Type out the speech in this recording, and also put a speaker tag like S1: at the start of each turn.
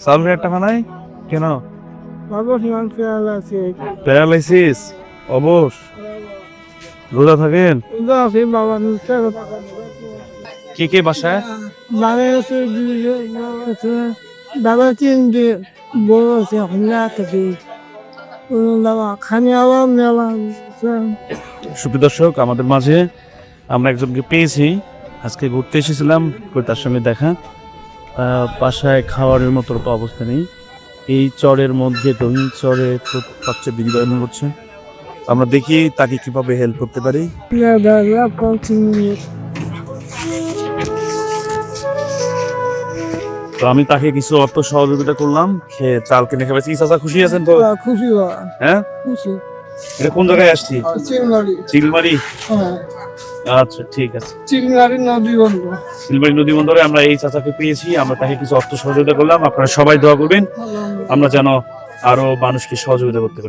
S1: সালভের টাকা নাই কেন? প্যারালাইসিস, অবশ, রোজা থাকেন? কে কে বাসায়?
S2: দাদা চিনতে বড় আছে
S1: সুপ্রিয় দর্শক, আমাদের মাঝে আমরা একজনকে পেয়েছি। আজকে ঘুরতে এসেছিলাম, তার সঙ্গে দেখা। বাসায় খাওয়ারের মতো তো অবস্থা নেই। এই চরের মধ্যে রঙিন চরে বাচ্চা বিনিয়োগ করছে। আমরা দেখি তাকে কিভাবে হেল্প করতে পারি। তো আমি তাকে কিছু অর্থ সহযোগিতা করলাম, খেয়ে চাল কিনে খাবেছি। চাচা খুশি আছেন তো?
S2: খুশি
S1: হ্যাঁ,
S2: খুশি
S1: এটা কোন জায়গায় আসছি? চিলমারি।
S2: হ্যাঁ,
S1: আচ্ছা ঠিক আছে।
S2: চিলমারি নদী বন্ধ।
S1: চিলমারি নদী বন্দরে আমরা এই চাচাকে পেয়েছি। আমরা তাকে কিছু অর্থ সহযোগিতা করলাম। আপনারা সবাই দোয়া করবেন আমরা যেন আরো মানুষকে সহযোগিতা করতে পারি।